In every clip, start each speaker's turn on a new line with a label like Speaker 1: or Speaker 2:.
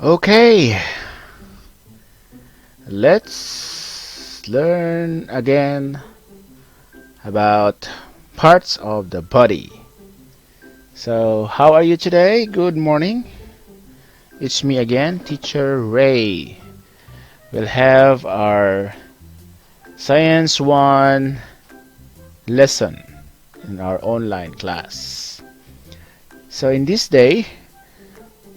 Speaker 1: Okay, let's learn again about parts of the body. So, how are you today? Good morning. It's me again, Teacher Ray. We'll have our Science 1 lesson in our online class. So, in this day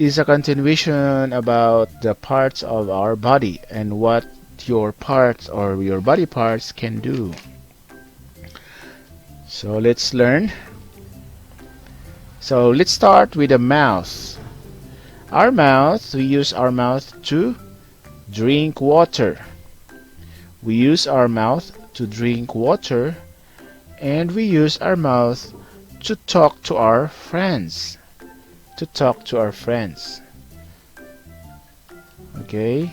Speaker 1: is a continuation about the parts of our body and what your parts or your body parts can do. So let's learn. So let's start with the mouth. Our mouth, we use our mouth to drink water. We use our mouth to drink water, and we use our mouth to talk to our friends. To talk to our friends. Okay?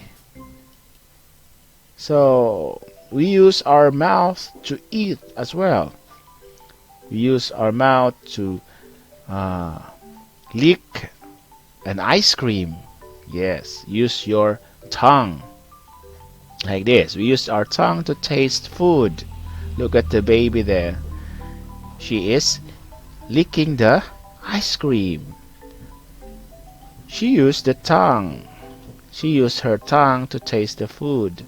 Speaker 1: So we use our mouth to eat as well. We use our mouth to uh, lick an ice cream. Yes, use your tongue. Like this. We use our tongue to taste food. Look at the baby there. She is licking the ice cream. She used the tongue. She used her tongue to taste the food.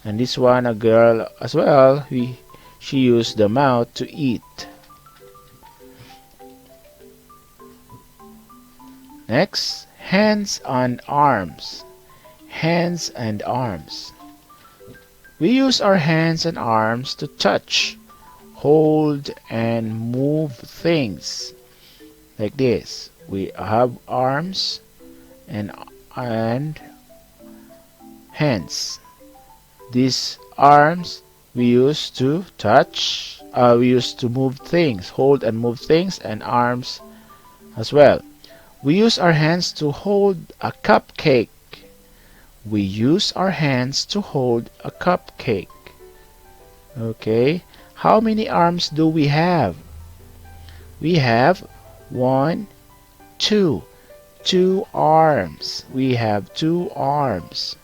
Speaker 1: And this one, a girl as well, she used the mouth to eat. Next, hands and arms. Hands and arms. We use our hands and arms to touch, hold, and move things. Like this. We have arms and hands. These arms we use to touch, we use to move things, hold and move things, and arms as well. We use our hands to hold a cupcake. We use our hands to hold a cupcake. Okay, how many arms do we have? We have one, two. Two arms. We have two arms.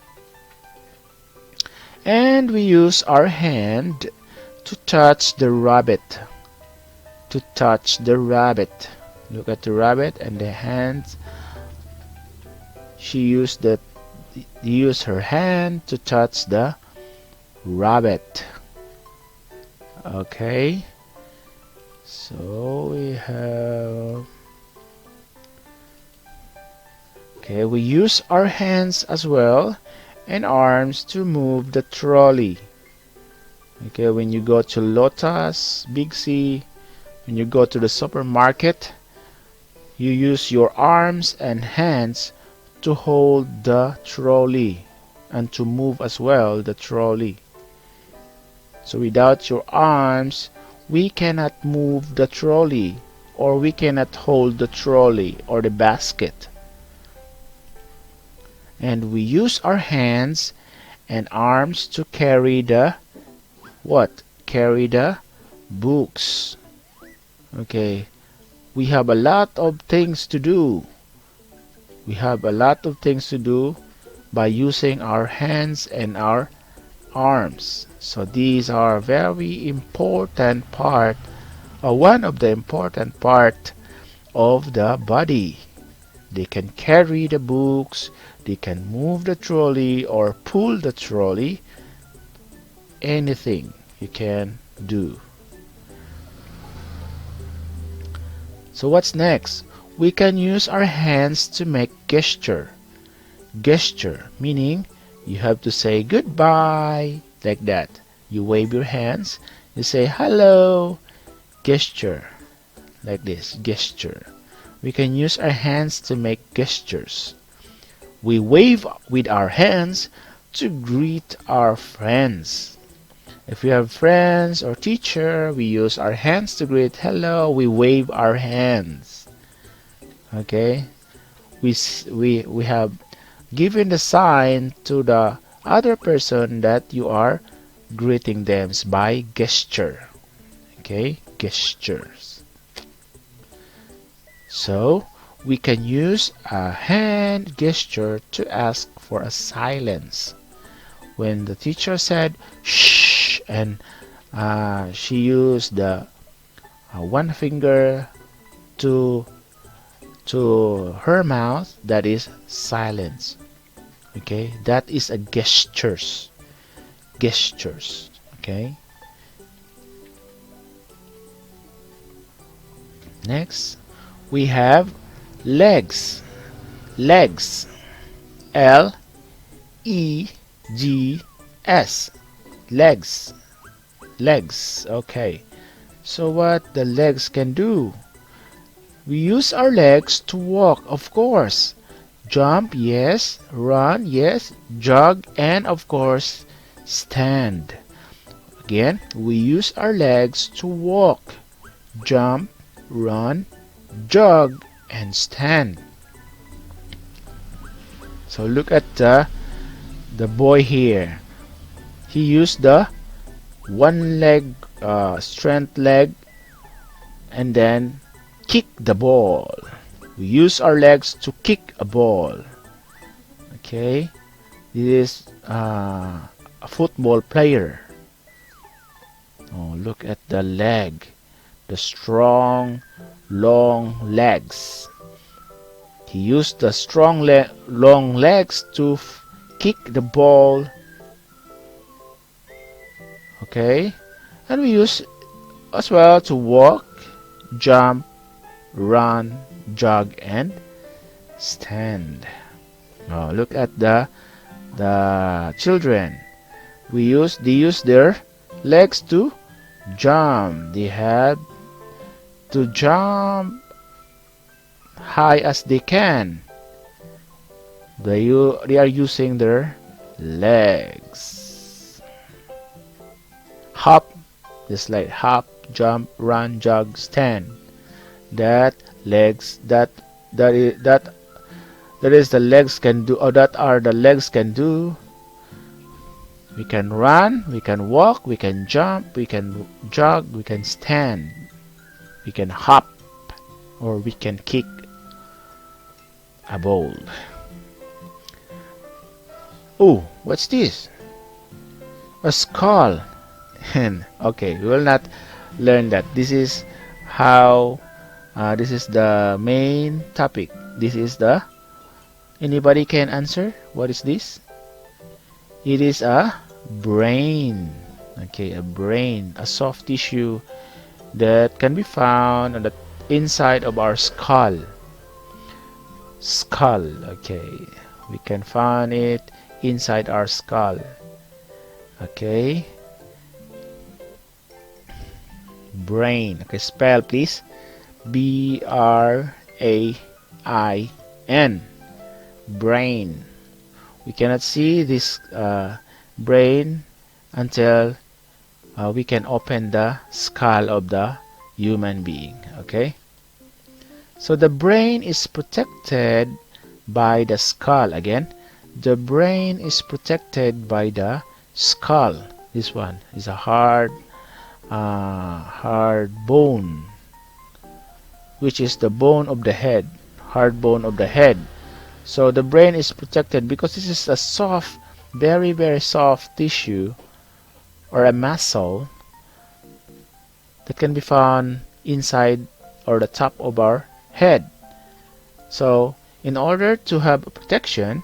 Speaker 1: And we use our hand to touch the rabbit. To touch the rabbit. Look at the rabbit and the hands. She used her hand to touch the rabbit. Okay. So we have. Okay, we use our hands as well and arms to move the trolley. Okay, when you go to Lotus, Big C, when you go to the supermarket, you use your arms and hands to hold the trolley and to move as well the trolley. So without your arms, we cannot move the trolley, or we cannot hold the trolley or the basket. And we use our hands and arms to carry the what? Carry the books. Okay, we have a lot of things to do. We have a lot of things to do by using our hands and our arms. So these are very important part, or one of the important part of the body. They can carry the books, they can move the trolley or pull the trolley. Anything you can do. So what's next? We can use our hands to make gesture. Gesture meaning you have to say goodbye like that. You wave your hands, you say hello. Gesture like this. Gesture. We can use our hands to make gestures. We wave with our hands to greet our friends. If we have friends or teacher, we use our hands to greet. Hello, we wave our hands. Okay? We have given the sign to the other person that you are greeting them by gesture. Okay? Gestures. So, we can use a hand gesture to ask for a silence. When the teacher said shh, and she used the one finger to her mouth, that is silence. Okay, that is a gestures. Okay. Next, we have legs. Legs. Legs. Legs. Legs. Okay. So what the legs can do? We use our legs to walk, of course. Jump, yes. Run, yes. Jog, and of course, stand. Again, we use our legs to walk, jump, run, jog, and stand. So look at the boy here. He used the one leg, strength leg, and then kick the ball. We use our legs to kick a ball. Okay, this is a football player. Oh, look at the leg, the strong, long legs. He used the strong, long legs to kick the ball. Okay, and we use as well to walk, jump, run, jog, and stand. Oh, look at the children. They use their legs to jump. They had to jump high as they can. They are using their legs. Hop, just like hop, jump, run, jog, stand. That is the legs can do, or that are the legs can do. We can run, we can walk, we can jump, we can jog, we can stand, we can hop, or we can kick a ball. Oh, what's this? A skull. And okay, we will not learn that. This is how. This is the main topic. This is the. Anybody can answer? What is this? It is a brain. Okay, a brain, a soft tissue that can be found on the inside of our skull. Skull. Okay, we can find it inside our skull. Okay. Brain. Okay, spell please. B-R-A-I-N. Brain. We cannot see this brain until we can open the skull of the human being. Okay. So the brain is protected by the skull. Again, the brain is protected by the skull. This one is a hard bone, which is the bone of the head, hard bone of the head. So the brain is protected because this is a soft, very soft tissue or a muscle that can be found inside or the top of our head. So in order to have protection,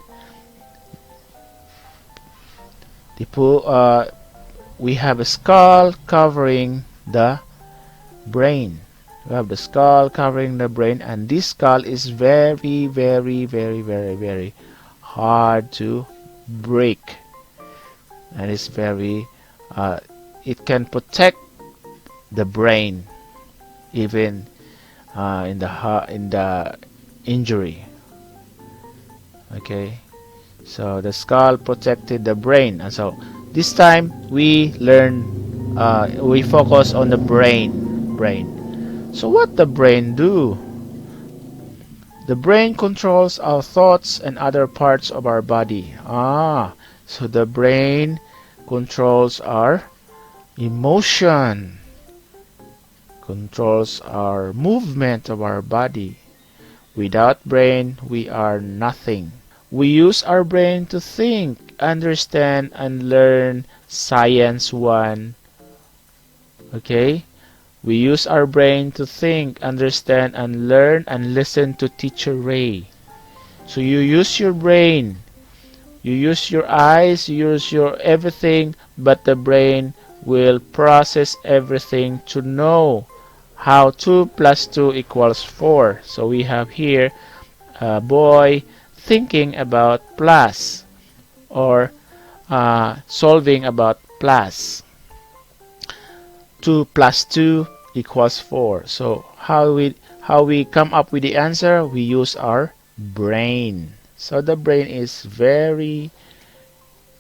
Speaker 1: we have a skull covering the brain. We have the skull covering the brain, and this skull is very hard to break, and it's very it can protect the brain even in the injury. Okay, so the skull protected the brain, and so this time we focus on the brain. So what the brain do? The brain controls our thoughts and other parts of our body. So the brain controls our emotion, controls our movement of our body. Without brain, we are nothing. We use our brain to think, understand, and learn Science 1. Okay? We use our brain to think, understand, and learn and listen to Teacher Ray. So you use your brain. You use your eyes, you use your everything, but the brain will process everything to know how 2 plus 2 equals 4. So we have here a boy thinking about plus, or solving about plus. 2 plus 2 equals 4. So how we come up with the answer? We use our brain. So the brain is very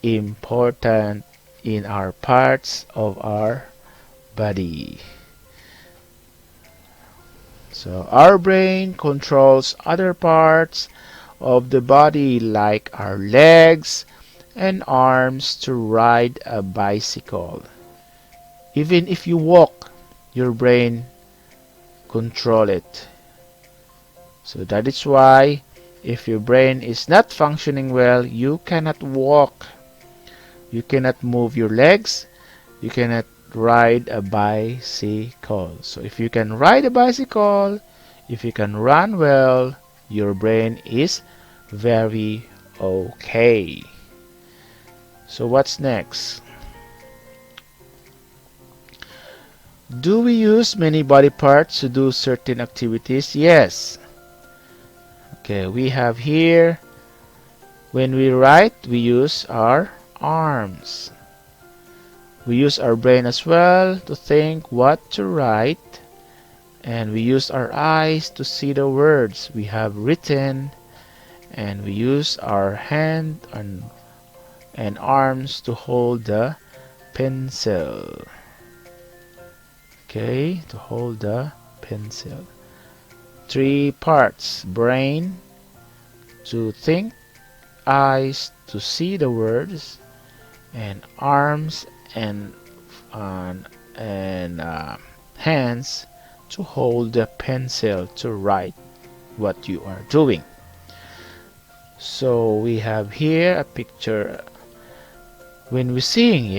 Speaker 1: important in our parts of our body. So our brain controls other parts of the body like our legs and arms to ride a bicycle. Even if you walk, your brain control it. So that is why if your brain is not functioning well, you cannot walk. You cannot move your legs. You cannot ride a bicycle. So if you can ride a bicycle, if you can run well, your brain is very okay. So what's next? Do we use many body parts to do certain activities? Yes. Okay, we have here, when we write, we use our arms. We use our brain as well to think what to write, and we use our eyes to see the words we have written, and we use our hand and arms to hold the pencil. Okay, to hold the pencil. 3 parts: brain to think, eyes to see the words, and arms and hands to hold the pencil to write what you are doing. So we have here a picture. When we sing,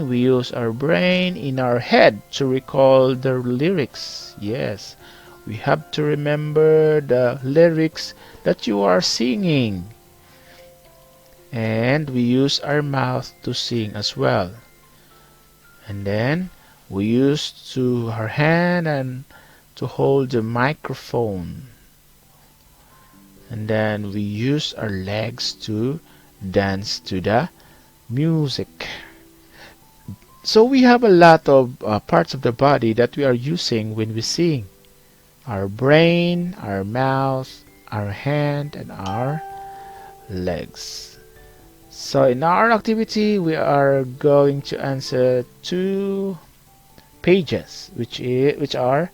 Speaker 1: we use our brain in our head to recall the lyrics. Yes, we have to remember the lyrics that you are singing. And we use our mouth to sing as well. And then we use our hand and to hold the microphone. And then we use our legs to dance to the music. So we have a lot of parts of the body that we are using when we sing. Our brain, our mouth, our hand, and our legs. So in our activity, we are going to answer 2 pages, which are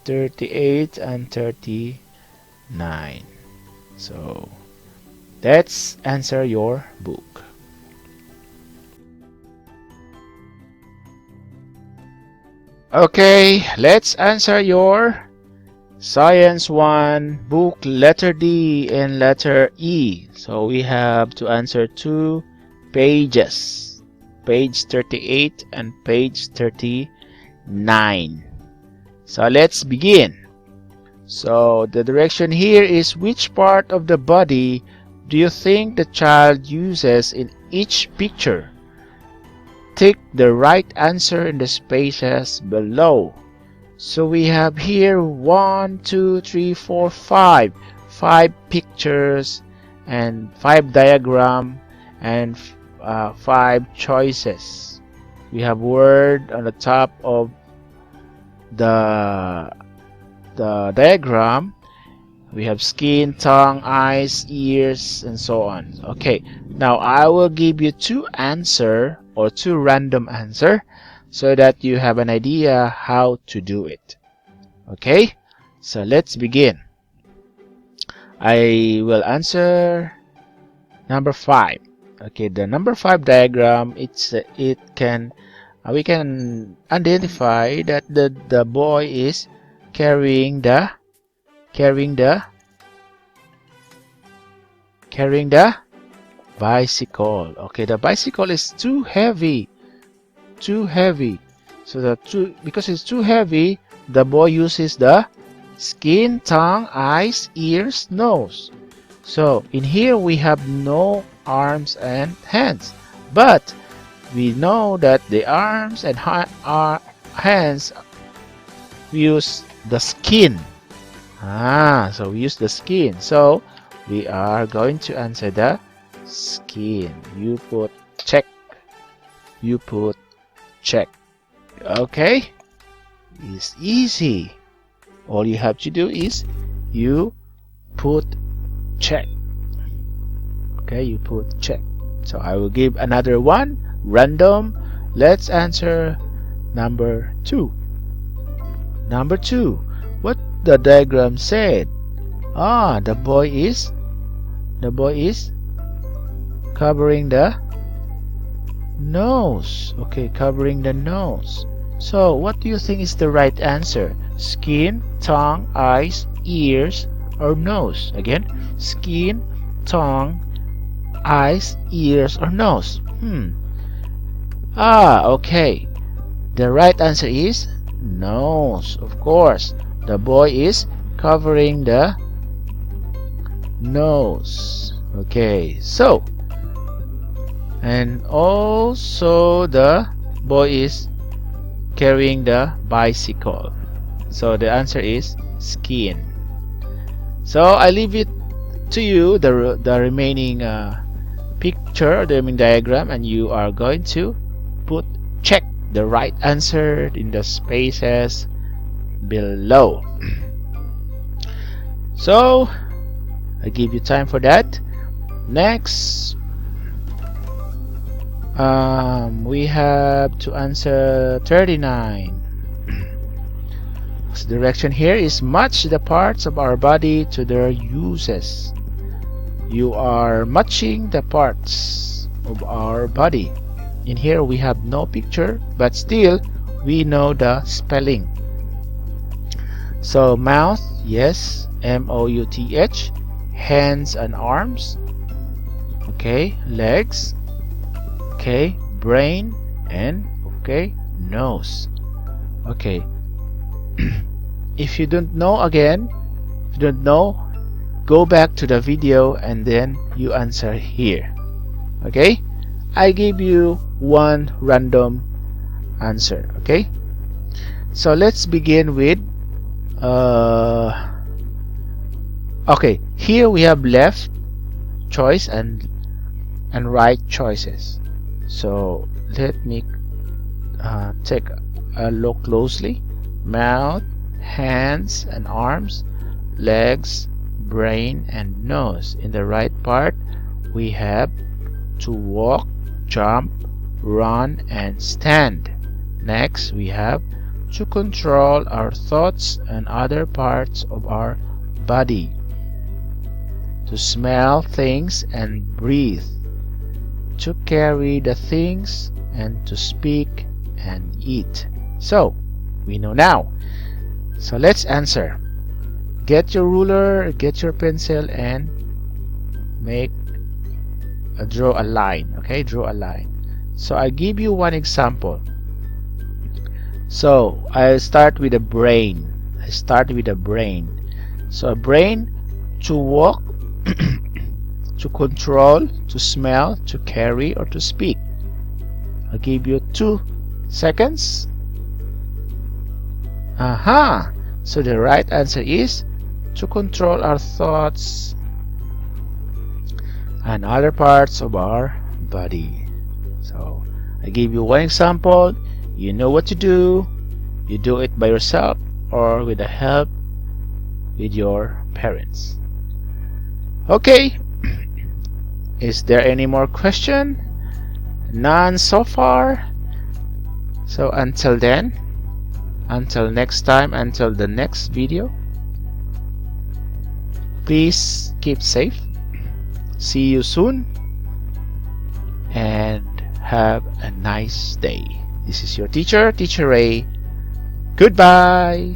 Speaker 1: 38 and 39. So let's answer your book. Okay, let's answer your Science 1 book, letter D and letter E. So we have to answer 2 pages, page 38 and page 39. So let's begin. So the direction here is, which part of the body do you think the child uses in each picture? Tick the right answer in the spaces below. So we have here 1, 2, 3, 4, 5. 5 pictures and 5 diagram and 5 choices. We have word on the top of the diagram. We have skin, tongue, eyes, ears, and so on. Okay, now I will give you 2 answer or 2 random answer so that you have an idea how to do it. Okay, so let's begin. I will answer number 5. Okay, the number 5 diagram, we can identify that the boy is carrying the carrying the bicycle. Okay, the bicycle is too heavy. So because it's too heavy, the boy uses the skin, tongue, eyes, ears, nose. So in here we have no arms and hands, but we know that the arms and hands, we use the skin. So we use the skin. So we are going to answer the skin. You put check. Okay, it's easy. All you have to do is you put check. Okay, you put check. So I will give another one, random. Let's answer number 2. Number 2, what the diagram said? The boy is covering the nose. Okay, covering the nose. So what do you think is the right answer? Skin, tongue, eyes, ears, or nose? Again, skin, tongue, eyes, ears, or nose? Okay. The right answer is nose. Of course, the boy is covering the nose. Okay, so, and also the boy is carrying the bicycle. So the answer is skin. So I leave it to you, the remaining picture, the remaining diagram, and you are going to check the right answer in the spaces below. So I give you time for that. Next, we have to answer 39. So the direction here is match the parts of our body to their uses. You are matching the parts of our body. In here we have no picture, but still we know the spelling. So mouth, yes, M-O-U-T-H. Hands and arms. Okay, legs. Okay, brain, and okay, nose. Okay. If you don't know, go back to the video and then you answer here. Okay, I give you one random answer. Okay, so let's begin with okay, here we have left choice and right choices. So let me take a look closely. Mouth, hands and arms, legs, brain, and nose. In the right part, we have to walk, jump, run, and stand. Next, we have to control our thoughts and other parts of our body, to smell things and breathe, to carry the things, and to speak and eat. So we know now. So let's answer. Get your ruler, get your pencil, and draw a line. Okay, draw a line. So I give you one example. So I'll start with the brain. So a brain, to walk, to control, to smell, to carry, or to speak. I'll give you 2 seconds. So the right answer is to control our thoughts and other parts of our body. So I give you one example. You know what to do. You do it by yourself or with the help with your parents. Okay. Is there any more question? None so far. So until then, until next time, until the next video, please keep safe. See you soon and have a nice day. This is your teacher, Teacher Ray. Goodbye.